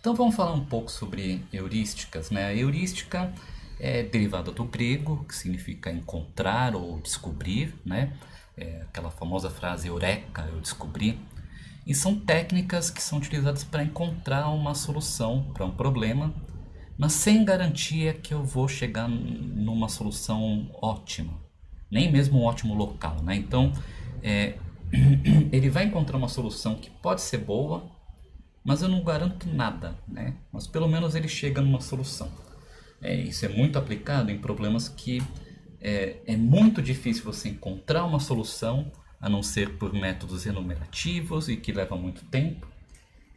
Então vamos falar um pouco sobre heurísticas, né? A heurística é derivada do grego, que significa encontrar ou descobrir, né? É aquela famosa frase eureka, eu descobri. E são técnicas que são utilizadas para encontrar uma solução para um problema, mas sem garantia que eu vou chegar numa solução ótima, nem mesmo um ótimo local, né? Então, ele vai encontrar uma solução que pode ser boa, mas eu não garanto nada, né? Mas pelo menos ele chega numa solução. Isso é muito aplicado em problemas que é muito difícil você encontrar uma solução, a não ser por métodos enumerativos e que levam muito tempo.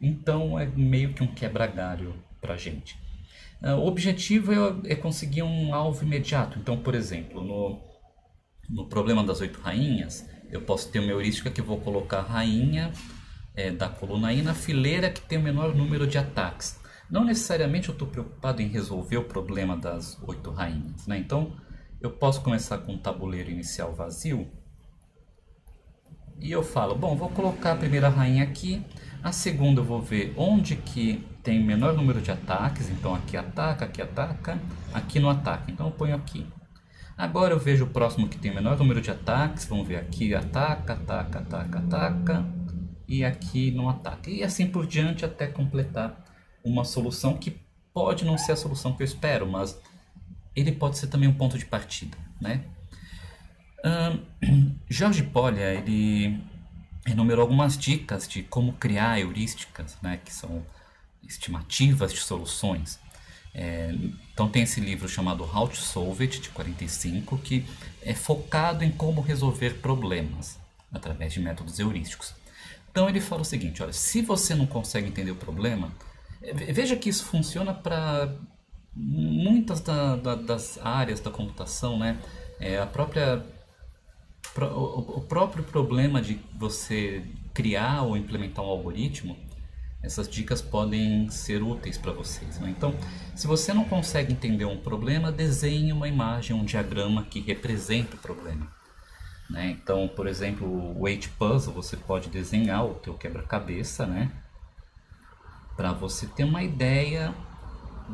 Então é meio que um quebra-galho para a gente. O objetivo é conseguir um alvo imediato. Então, por exemplo, no problema das 8 rainhas, eu posso ter uma heurística que eu vou colocar a rainha da coluna I na fileira que tem o menor número de ataques. Não necessariamente eu estou preocupado em resolver o problema das 8 rainhas, né? Então eu posso começar com um tabuleiro inicial vazio e eu falo, bom, vou colocar a primeira rainha aqui, a segunda eu vou ver onde que tem menor número de ataques, então aqui ataca, aqui não ataca, então eu ponho aqui. Agora eu vejo o próximo que tem menor número de ataques, vamos ver aqui ataca, e aqui não ataca. E assim por diante até completar uma solução que pode não ser a solução que eu espero, mas ele pode ser também um ponto de partida, né? Jorge Polya, ele enumerou algumas dicas de como criar heurísticas, né, que são estimativas de soluções. Então tem esse livro chamado How to Solve It, de 45, que é focado em como resolver problemas através de métodos heurísticos. Então ele fala o seguinte, olha, se você não consegue entender o problema, veja que isso funciona para muitas das áreas da computação, né? O próprio problema de você criar ou implementar um algoritmo, essas dicas podem ser úteis para vocês, né? Então, se você não consegue entender um problema, desenhe uma imagem, um diagrama que represente o problema, né? Então, por exemplo, o H-Puzzle, você pode desenhar o teu quebra-cabeça, né? Para você ter uma ideia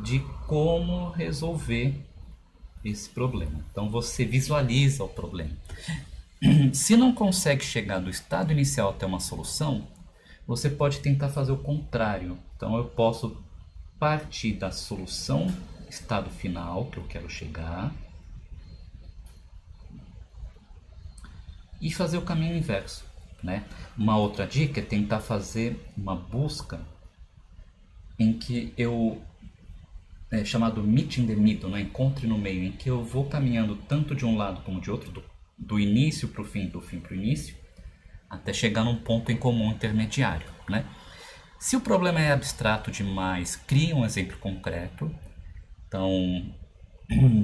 de como resolver esse problema. Então você visualiza o problema. Se não consegue chegar do estado inicial até uma solução, você pode tentar fazer o contrário. Então eu posso partir da solução, estado final que eu quero chegar, e fazer o caminho inverso, né? Uma outra dica é tentar fazer uma busca em que eu chamado meet in the middle, né? Encontre no meio, em que eu vou caminhando tanto de um lado como de outro, do início para o fim, do fim para o início, até chegar num ponto em comum intermediário, né? Se o problema é abstrato demais, crie um exemplo concreto. Então,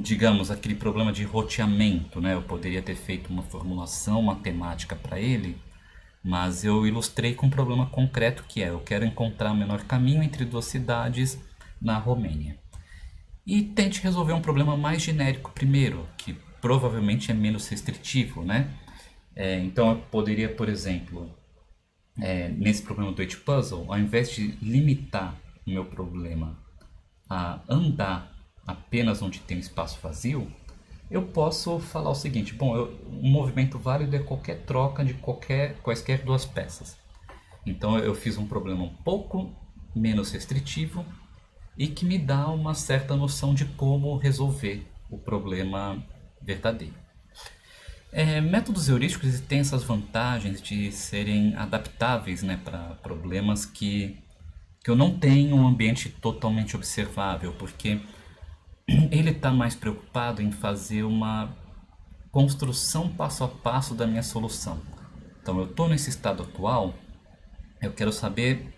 digamos, aquele problema de roteamento, né? Eu poderia ter feito uma formulação matemática para ele, mas eu ilustrei com um problema concreto que eu quero encontrar o menor caminho entre duas cidades na Romênia. E tente resolver um problema mais genérico primeiro, que provavelmente é menos restritivo, né? Então eu poderia, por exemplo, nesse problema do H-Puzzle, ao invés de limitar o meu problema a andar apenas onde tem um espaço vazio, eu posso falar o seguinte, bom, um movimento válido é qualquer troca de quaisquer duas peças. Então eu fiz um problema um pouco menos restritivo e que me dá uma certa noção de como resolver o problema verdadeiro. Métodos heurísticos têm essas vantagens de serem adaptáveis, né, para problemas que eu não tenho um ambiente totalmente observável, porque ele está mais preocupado em fazer uma construção passo a passo da minha solução. Então eu estou nesse estado atual, eu quero saber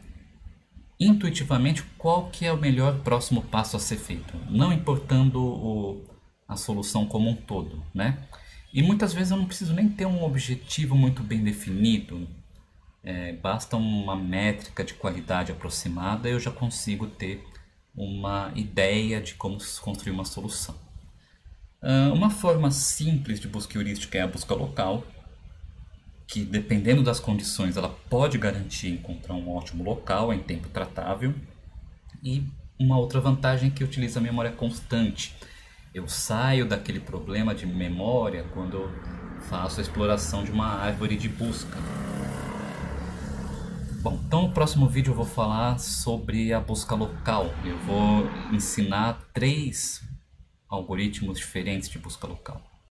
intuitivamente qual que é o melhor próximo passo a ser feito, não importando a solução como um todo, né? E muitas vezes eu não preciso nem ter um objetivo muito bem definido, basta uma métrica de qualidade aproximada e eu já consigo ter uma ideia de como construir uma solução. Uma forma simples de busca heurística é a busca local, que dependendo das condições ela pode garantir encontrar um ótimo local em tempo tratável. E uma outra vantagem é que utiliza a memória constante. Eu saio daquele problema de memória quando eu faço a exploração de uma árvore de busca. Bom, então no próximo vídeo eu vou falar sobre a busca local. Eu vou ensinar 3 algoritmos diferentes de busca local.